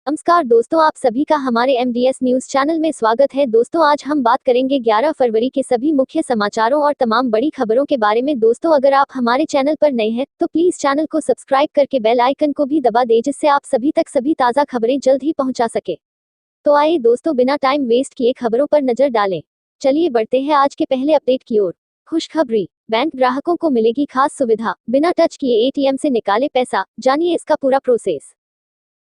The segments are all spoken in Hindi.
नमस्कार दोस्तों, आप सभी का हमारे एमडीएस न्यूज चैनल में स्वागत है। दोस्तों, आज हम बात करेंगे 11 फरवरी के सभी मुख्य समाचारों और तमाम बड़ी खबरों के बारे में। दोस्तों, अगर आप हमारे चैनल पर नए हैं तो प्लीज चैनल को सब्सक्राइब करके बेल आइकन को भी दबा दें, जिससे आप सभी तक सभी ताज़ा खबरें जल्द ही पहुंचा सके। तो आइए दोस्तों, बिना टाइम वेस्ट किए खबरों पर नजर डालें। चलिए बढ़ते हैं आज के पहले अपडेट की ओर। खुशखबरी, बैंक ग्राहकों को मिलेगी खास सुविधा, बिना टच किए एटीएम से निकाले पैसा। जानिए इसका पूरा प्रोसेस।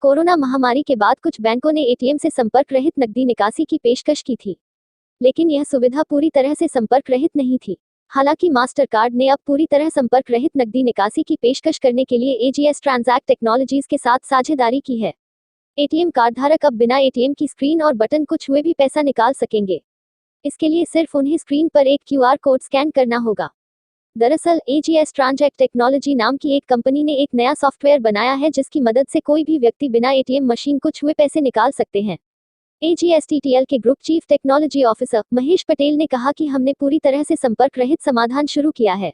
कोरोना महामारी के बाद कुछ बैंकों ने एटीएम से संपर्क रहित नकदी निकासी की पेशकश की थी, लेकिन यह सुविधा पूरी तरह से संपर्क रहित नहीं थी। हालांकि मास्टर कार्ड ने अब पूरी तरह संपर्क रहित नकदी निकासी की पेशकश करने के लिए एजीएस ट्रांजैक्ट टेक्नोलॉजीज के साथ साझेदारी की है। एटीएम कार्ड धारक अब बिना एटीएम की स्क्रीन और बटन को छुए भी पैसा निकाल सकेंगे। इसके लिए सिर्फ उन्हें स्क्रीन पर एक क्यूआर कोड स्कैन करना होगा। दरअसल एजीएस ट्रांजैक्ट टेक्नोलॉजी नाम की एक कंपनी ने एक नया सॉफ्टवेयर बनाया है, जिसकी मदद से कोई भी व्यक्ति बिना एटीएम मशीन को छुए पैसे निकाल सकते हैं। एजीएसटीटीएल के group chief technology officer Mahesh Patel ने कहा कि हमने पूरी तरह से संपर्क रहित समाधान शुरू किया है।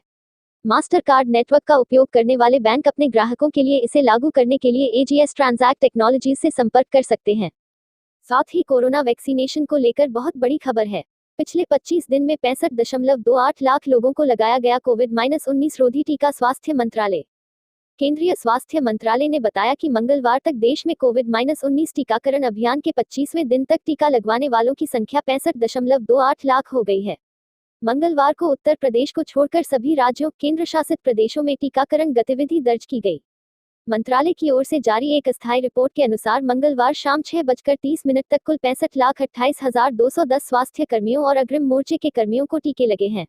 मास्टर कार्ड नेटवर्क का उपयोग करने वाले बैंक अपने ग्राहकों के लिए इसे लागू करने के लिए एजीएस ट्रांजैक्ट टेक्नोलॉजीज से संपर्क कर सकते हैं। साथ ही कोरोना वैक्सीनेशन को लेकर बहुत बड़ी खबर है। पिछले 25 दिन में 65.28 लाख लोगों को लगाया गया कोविड-19 रोधी टीका। स्वास्थ्य मंत्रालय, केंद्रीय स्वास्थ्य मंत्रालय ने बताया कि मंगलवार तक देश में कोविड-19 टीकाकरण अभियान के 25वें दिन तक टीका लगवाने वालों की संख्या 65.28 लाख हो गई है। मंगलवार को उत्तर प्रदेश को छोड़कर सभी राज्यों, केंद्र शासित प्रदेशों में टीकाकरण गतिविधि दर्ज की गई। मंत्रालय की ओर से जारी एक अस्थायी रिपोर्ट के अनुसार मंगलवार शाम 6:30 तक कुल 65,28,210 स्वास्थ्य कर्मियों और अग्रिम मोर्चे के कर्मियों को टीके लगे हैं।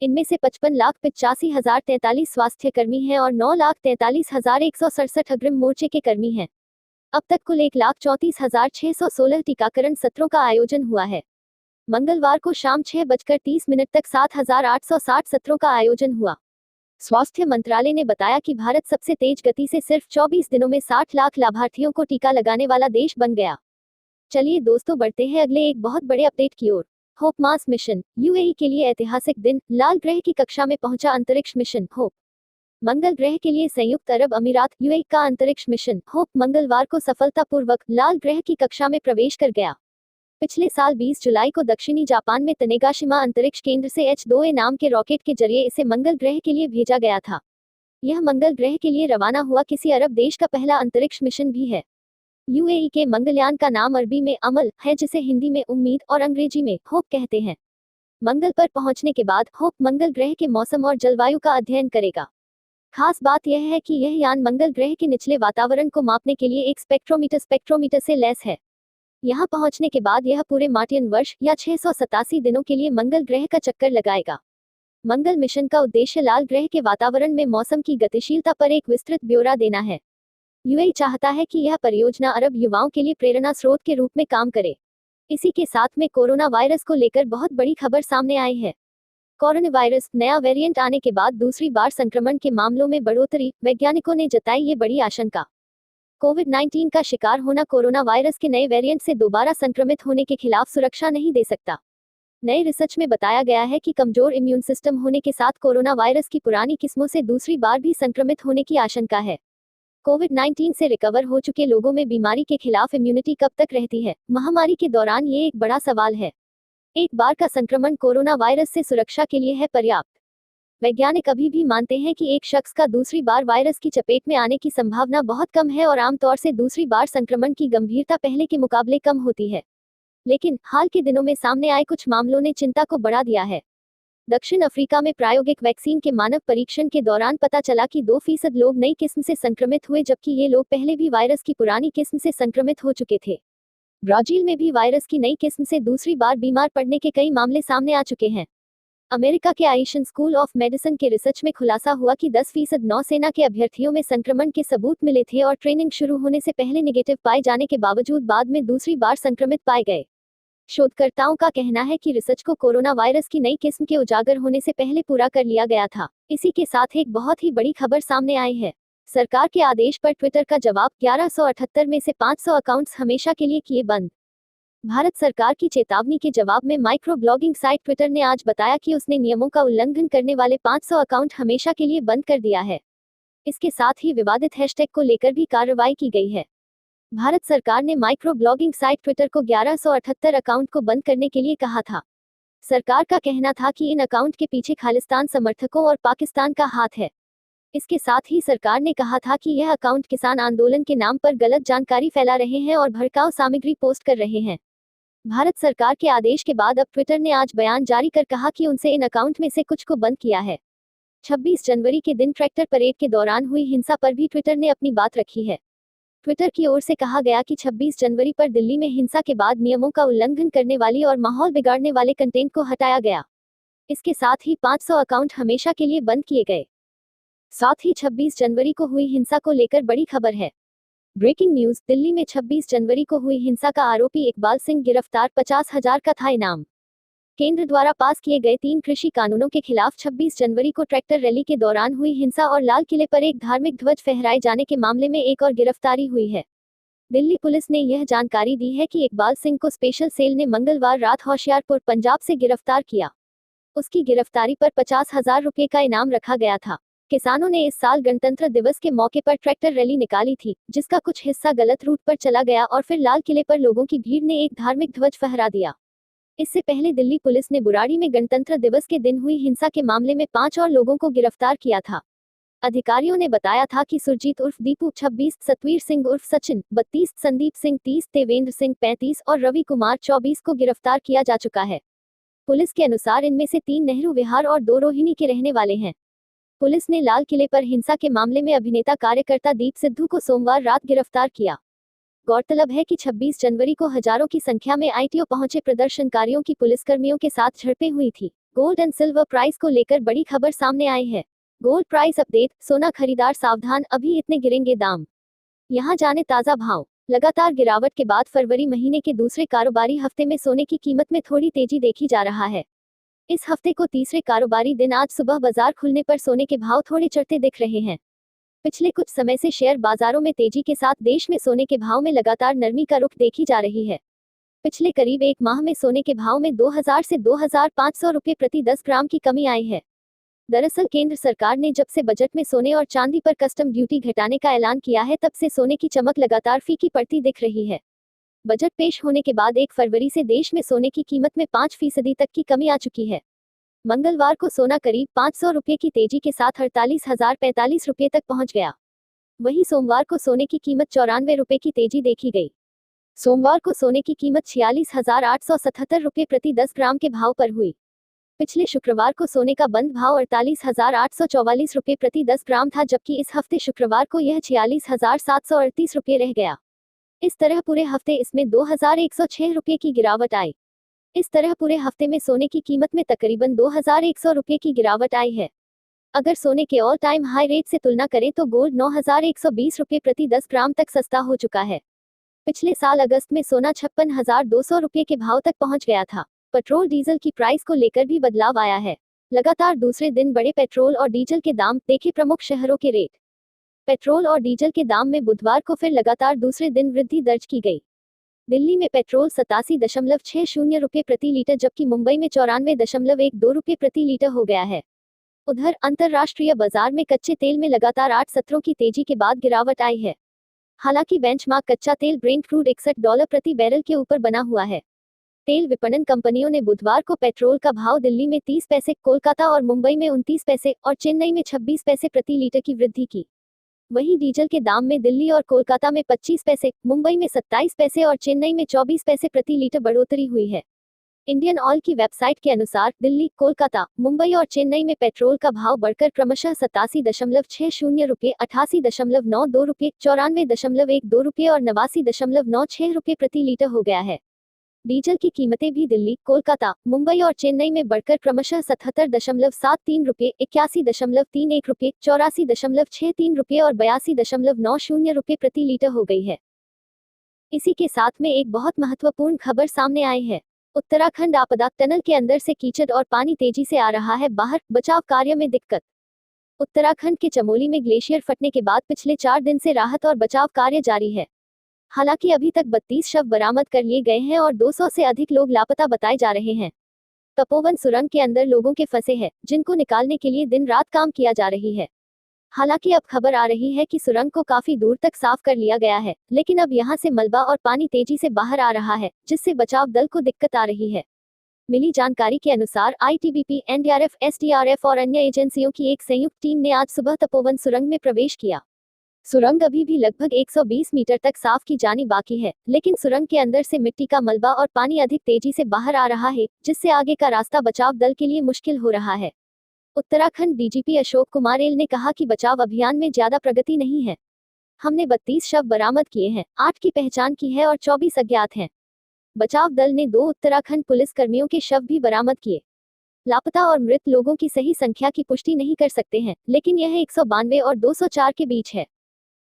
इनमें से 55,85,043 स्वास्थ्य कर्मी हैं और 9,43,167 अग्रिम मोर्चे के कर्मी हैं। अब तक कुल 1,34,616 टीकाकरण सत्रों का आयोजन हुआ है। मंगलवार को शाम 6:30 तक 7,860 सत्रों का आयोजन हुआ। स्वास्थ्य मंत्रालय ने बताया कि भारत सबसे तेज गति से सिर्फ 24 दिनों में 60 लाख लाभार्थियों को टीका लगाने वाला देश बन गया। चलिए दोस्तों, बढ़ते हैं अगले एक बहुत बड़े अपडेट की ओर। होप मार्स मिशन, यूएई के लिए ऐतिहासिक दिन। लाल ग्रह की कक्षा में पहुंचा अंतरिक्ष मिशन होप। मंगल ग्रह के लिए संयुक्त अरब अमीरात यूएई का अंतरिक्ष मिशन होप मंगलवार को सफलतापूर्वक लाल ग्रह की कक्षा में प्रवेश कर गया। पिछले साल 20 जुलाई को दक्षिणी जापान में तनेगाशिमा अंतरिक्ष केंद्र से H2A नाम के रॉकेट के जरिए इसे मंगल ग्रह के लिए भेजा गया था। यह मंगल ग्रह के लिए रवाना हुआ किसी अरब देश का पहला अंतरिक्ष मिशन भी है। यूएई के मंगलयान का नाम अरबी में अमल है, जिसे हिंदी में उम्मीद और अंग्रेजी में होप कहते हैं। मंगल पर पहुंचने के बाद होप मंगल ग्रह के मौसम और जलवायु का अध्ययन करेगा। खास बात यह है कि यह यान मंगल ग्रह के निचले वातावरण को मापने के लिए एक स्पेक्ट्रोमीटर से लैस है। यहां पहुंचने के बाद यह पूरे मार्टियन वर्ष या 687 दिनों के लिए मंगल ग्रह का चक्कर लगाएगा। मंगल मिशन का उद्देश्य लाल ग्रह के वातावरण में मौसम की गतिशीलता पर एक विस्तृत ब्यौरा देना है। यूएई चाहता है कि यह परियोजना अरब युवाओं के लिए प्रेरणा स्रोत के रूप में काम करे। इसी के साथ में कोरोना वायरस को लेकर बहुत बड़ी खबर सामने आई है। कोरोना वायरस नया वेरिएंट आने के बाद दूसरी बार संक्रमण के मामलों में बढ़ोतरी। वैज्ञानिकों ने जताई ये बड़ी आशंका। कोविड-19 का शिकार होना कोरोना वायरस के नए वेरिएंट से दोबारा संक्रमित होने के खिलाफ सुरक्षा नहीं दे सकता। नए रिसर्च में बताया गया है कि कमजोर इम्यून सिस्टम होने के साथ कोरोना वायरस की पुरानी किस्मों से दूसरी बार भी संक्रमित होने की आशंका है। कोविड-19 से रिकवर हो चुके लोगों में बीमारी के खिलाफ इम्यूनिटी कब तक रहती है, महामारी के दौरान ये एक बड़ा सवाल है। एक बार का संक्रमण कोरोना वायरस से सुरक्षा के लिए है पर्याप्त। वैज्ञानिक अभी भी मानते हैं कि एक शख्स का दूसरी बार वायरस की चपेट में आने की संभावना बहुत कम है और आमतौर से दूसरी बार संक्रमण की गंभीरता पहले के मुकाबले कम होती है। लेकिन हाल के दिनों में सामने आए कुछ मामलों ने चिंता को बढ़ा दिया है। दक्षिण अफ्रीका में प्रायोगिक वैक्सीन के मानव परीक्षण के दौरान पता चला कि 2% लोग नई किस्म से संक्रमित हुए, जबकि ये लोग पहले भी वायरस की पुरानी किस्म से संक्रमित हो चुके थे। ब्राजील में भी वायरस की नई किस्म से दूसरी बार बीमार पड़ने के कई मामले सामने आ चुके हैं। अमेरिका के आइशन स्कूल ऑफ मेडिसिन के रिसर्च में खुलासा हुआ कि 10% नौसेना के अभ्यर्थियों में संक्रमण के सबूत मिले थे और ट्रेनिंग शुरू होने से पहले नेगेटिव पाए जाने के बावजूद बाद में दूसरी बार संक्रमित पाए गए। शोधकर्ताओं का कहना है कि रिसर्च को कोरोना वायरस की नई किस्म के उजागर होने से पहले पूरा कर लिया गया था। इसी के साथ एक बहुत ही बड़ी खबर सामने आई है। सरकार के आदेश पर ट्विटर का जवाब। 1178 में से 500 अकाउंट्स हमेशा के लिए किए बंद। भारत सरकार की चेतावनी के जवाब में माइक्रो ब्लॉगिंग साइट ट्विटर ने आज बताया कि उसने नियमों का उल्लंघन करने वाले 500 अकाउंट हमेशा के लिए बंद कर दिया है। इसके साथ ही विवादित हैशटैग को लेकर भी कार्रवाई की गई है। भारत सरकार ने माइक्रो ब्लॉगिंग साइट ट्विटर को 1178 अकाउंट को बंद करने के लिए कहा था। सरकार का कहना था कि इन अकाउंट के पीछे खालिस्तान समर्थकों और पाकिस्तान का हाथ है। इसके साथ ही सरकार ने कहा था कि यह अकाउंट किसान आंदोलन के नाम पर गलत जानकारी फैला रहे हैं और भड़काऊ सामग्री पोस्ट कर रहे हैं। भारत सरकार के आदेश के बाद अब ट्विटर ने आज बयान जारी कर कहा कि उनसे इन अकाउंट में से कुछ को बंद किया है। 26 जनवरी के दिन ट्रैक्टर परेड के दौरान हुई हिंसा पर भी ट्विटर ने अपनी बात रखी है। ट्विटर की ओर से कहा गया कि 26 जनवरी पर दिल्ली में हिंसा के बाद नियमों का उल्लंघन करने वाली और माहौल बिगाड़ने वाले कंटेंट को हटाया गया। इसके साथ ही 500 अकाउंट हमेशा के लिए बंद किए गए। साथ ही 26 जनवरी को हुई हिंसा को लेकर बड़ी खबर है। ब्रेकिंग न्यूज, दिल्ली में 26 जनवरी को हुई हिंसा का आरोपी इकबाल सिंह गिरफ्तार, 50,000 का था इनाम। केंद्र द्वारा पास किए गए 3 कृषि कानूनों के खिलाफ 26 जनवरी को ट्रैक्टर रैली के दौरान हुई हिंसा और लाल किले पर एक धार्मिक ध्वज फहराए जाने के मामले में एक और गिरफ्तारी हुई है। दिल्ली पुलिस ने यह जानकारी दी है कि इकबाल सिंह को स्पेशल सेल ने मंगलवार रात होशियारपुर, पंजाब से गिरफ्तार किया। उसकी गिरफ्तारी पर 50,000 रुपये का इनाम रखा गया था। किसानों ने इस साल गणतंत्र दिवस के मौके पर ट्रैक्टर रैली निकाली थी, जिसका कुछ हिस्सा गलत रूट पर चला गया और फिर लाल किले पर लोगों की भीड़ ने एक धार्मिक ध्वज फहरा दिया। इससे पहले दिल्ली पुलिस ने बुराड़ी में गणतंत्र दिवस के दिन हुई हिंसा के मामले में 5 और लोगों को गिरफ्तार किया था। अधिकारियों ने बताया था कि सुरजीत उर्फ दीपू 26, सतवीर सिंह उर्फ सचिन 32, संदीप सिंह 30, देवेंद्र सिंह 35 और रवि कुमार 24 को गिरफ्तार किया जा चुका है। पुलिस के अनुसार इनमें से 3 नेहरू विहार और 2 रोहिणी के रहने वाले हैं। पुलिस ने लाल किले पर हिंसा के मामले में अभिनेता कार्यकर्ता दीप सिद्धू को सोमवार रात गिरफ्तार किया। गौरतलब है कि 26 जनवरी को हजारों की संख्या में आईटीओ पहुंचे प्रदर्शनकारियों की पुलिसकर्मियों के साथ झड़पें हुई थी। गोल्ड एंड सिल्वर प्राइस को लेकर बड़ी खबर सामने आई है। गोल्ड प्राइस अपडेट, सोना खरीदार सावधान, अभी इतने गिरेंगे दाम। यहाँ जाने ताजा भाव। लगातार गिरावट के बाद फरवरी महीने के दूसरे कारोबारी हफ्ते में सोने की कीमत में थोड़ी तेजी देखी जा रहा है। इस हफ्ते को तीसरे कारोबारी दिन आज सुबह बाजार खुलने पर सोने के भाव थोड़े चढ़ते दिख रहे हैं। पिछले कुछ समय से शेयर बाजारों में तेजी के साथ देश में सोने के भाव में लगातार नरमी का रुख देखी जा रही है। पिछले करीब एक माह में सोने के भाव में 2000 से 2500 रुपये प्रति 10 ग्राम की कमी आई है। दरअसल केंद्र सरकार ने जब से बजट में सोने और चांदी पर कस्टम ड्यूटी घटाने का ऐलान किया है, तब से सोने की चमक लगातार फीकी पड़ती दिख रही है। बजट पेश होने के बाद 1 फरवरी से देश में सोने की कीमत में 5% तक की कमी आ चुकी है। मंगलवार को सोना करीब 500 रुपये की तेजी के साथ 48,045 रुपये तक पहुंच गया। वहीं सोमवार को सोने की कीमत 94 रुपये की तेजी देखी गई। सोमवार को सोने की कीमत 46,877 रुपये प्रति 10 ग्राम के भाव पर हुई। पिछले शुक्रवार को सोने का बंद भाव 48,844 रुपये प्रति 10 ग्राम था, जबकि इस हफ्ते शुक्रवार को यह 46,738 रुपये रह गया। इस तरह पूरे हफ्ते इसमें 2,106 रुपये की गिरावट आई। इस तरह पूरे हफ्ते में सोने की कीमत में तकरीबन 2,100 रुपये की गिरावट आई है। अगर सोने के ऑल टाइम हाई रेट से तुलना करें तो गोल्ड 9,120 रुपये प्रति 10 ग्राम तक सस्ता हो चुका है। पिछले साल अगस्त में सोना 56,200 रुपये के भाव तक पहुंच गया था। पेट्रोल डीजल की प्राइस को लेकर भी बदलाव आया है। लगातार दूसरे दिन बढ़े पेट्रोल और डीजल के दाम, देखे प्रमुख शहरों के रेट। पेट्रोल और डीजल के दाम में बुधवार को फिर लगातार दूसरे दिन वृद्धि दर्ज की गई। दिल्ली में पेट्रोल 87.60 रुपये प्रति लीटर, जबकि मुंबई में 94.12 रुपये प्रति लीटर हो गया है। उधर अंतर्राष्ट्रीय बाजार में कच्चे तेल में लगातार 8 सत्रों की तेजी के बाद गिरावट आई है। हालांकि बेंचमार्क कच्चा तेल ब्रेंट क्रूड $61 प्रति बैरल के ऊपर बना हुआ है। तेल विपणन कंपनियों ने बुधवार को पेट्रोल का भाव दिल्ली में 30 पैसे, कोलकाता और मुंबई में 29 पैसे और चेन्नई में 26 पैसे प्रति लीटर की वृद्धि की। वहीं डीजल के दाम में दिल्ली और कोलकाता में 25 पैसे, मुंबई में 27 पैसे और चेन्नई में 24 पैसे प्रति लीटर बढ़ोतरी हुई है। इंडियन ऑयल की वेबसाइट के अनुसार दिल्ली, कोलकाता, मुंबई और चेन्नई में पेट्रोल का भाव बढ़कर क्रमशः 87.60 रुपये, 88.92 रुपये, 94.12 रुपये और 89.96 रुपये प्रति लीटर हो गया है। डीजल की कीमतें भी दिल्ली, कोलकाता, मुंबई और चेन्नई में बढ़कर क्रमशः 77.73 रुपये, 81.31 रुपये, 84.63 रुपये और 82.90 रुपये प्रति लीटर हो गई है। इसी के साथ में एक बहुत महत्वपूर्ण खबर सामने आई है। उत्तराखंड आपदा, टनल के अंदर से कीचड़ और पानी तेजी से आ रहा है बाहर, बचाव कार्य में दिक्कत। उत्तराखंड के चमोली में ग्लेशियर फटने के बाद पिछले 4 दिन से राहत और बचाव कार्य जारी है। हालांकि अभी तक 32 शव बरामद कर लिए गए हैं और 200 से अधिक लोग लापता बताए जा रहे हैं। तपोवन सुरंग के अंदर लोगों के फंसे हैं, जिनको निकालने के लिए दिन रात काम किया जा रही है। हालांकि अब खबर आ रही है कि सुरंग को काफी दूर तक साफ कर लिया गया है, लेकिन अब यहां से मलबा और पानी तेजी से बाहर आ रहा है, जिससे बचाव दल को दिक्कत आ रही है। मिली जानकारी के अनुसार आईटीबीपी, एनडीआरएफ, एसडीआरएफ और अन्य एजेंसियों की एक संयुक्त टीम ने आज सुबह तपोवन सुरंग में प्रवेश किया। सुरंग अभी भी लगभग 120 मीटर तक साफ की जानी बाकी है, लेकिन सुरंग के अंदर से मिट्टी का मलबा और पानी अधिक तेजी से बाहर आ रहा है, जिससे आगे का रास्ता बचाव दल के लिए मुश्किल हो रहा है। उत्तराखंड डीजीपी अशोक कुमार एल ने कहा कि बचाव अभियान में ज्यादा प्रगति नहीं है। हमने 32 शव बरामद किए हैं, 8 की पहचान की है और 24 अज्ञात हैं। बचाव दल ने 2 उत्तराखंड पुलिस कर्मियों के शव भी बरामद किए। लापता और मृत लोगों की सही संख्या की पुष्टि नहीं कर सकते हैं, लेकिन यह 192 और 204 के बीच है।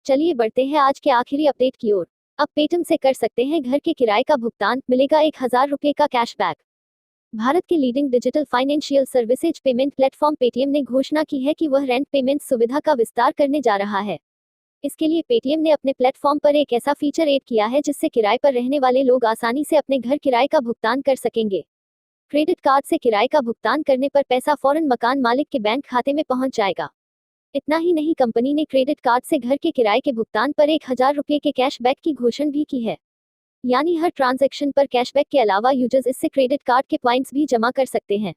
चलिए बढ़ते हैं आज के आखिरी अपडेट की ओर। अब पेटीएम से कर सकते हैं घर के किराए का भुगतान, मिलेगा 1000 रुपये का कैशबैक। भारत के leading digital financial services payment platform Paytm ने घोषणा की है कि वह रेंट पेमेंट सुविधा का विस्तार करने जा रहा है। इसके लिए पेटीएम ने अपने प्लेटफॉर्म पर एक ऐसा फीचर ऐड किया है जिससे किराए पर रहने वाले लोग आसानी से अपने घर किराए का भुगतान कर सकेंगे। क्रेडिट कार्ड से किराए का भुगतान करने पर पैसा फौरन मकान मालिक के बैंक खाते में पहुंच जाएगा। इतना ही नहीं, कंपनी ने क्रेडिट कार्ड से घर के किराए के भुगतान पर 1000 रुपये के कैशबैक की घोषणा भी की है। यानी हर ट्रांजैक्शन पर कैशबैक के अलावा यूजर्स इससे क्रेडिट कार्ड के पॉइंट्स भी जमा कर सकते हैं।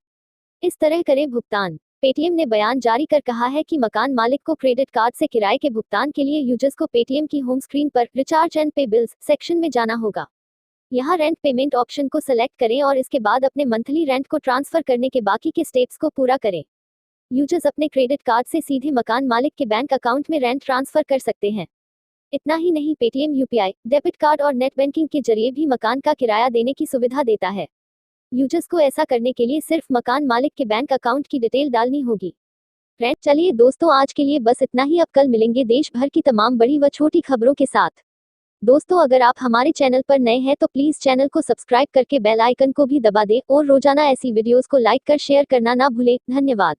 इस तरह करें भुगतान। पेटीएम ने बयान जारी कर कहा है कि मकान मालिक को क्रेडिट कार्ड से किराए के भुगतान के लिए यूजर्स को पेटीएम की होम स्क्रीन पर रिचार्ज एंड पे बिल्स सेक्शन में जाना होगा। यहाँ रेंट पेमेंट ऑप्शन को सेलेक्ट करें और इसके बाद अपने मंथली रेंट को ट्रांसफर करने के बाकी के स्टेप्स को पूरा करें। यूजर्स अपने क्रेडिट कार्ड से सीधे मकान मालिक के बैंक अकाउंट में रेंट ट्रांसफर कर सकते हैं। इतना ही नहीं, पेटीएम यूपीआई, डेबिट कार्ड और नेट बैंकिंग के जरिए भी मकान का किराया देने की सुविधा देता है। यूजर्स को ऐसा करने के लिए सिर्फ मकान मालिक के बैंक अकाउंट की डिटेल डालनी होगी। फ्रेंड्स, चलिए दोस्तों, आज के लिए बस इतना ही। अब कल मिलेंगे देश भर की तमाम बड़ी व छोटी खबरों के साथ। दोस्तों, अगर आप हमारे चैनल पर नए हैं तो प्लीज चैनल को सब्सक्राइब करके बेल आइकन को भी दबा दें और रोजाना ऐसी वीडियोस को लाइक कर शेयर करना ना भूलें। धन्यवाद।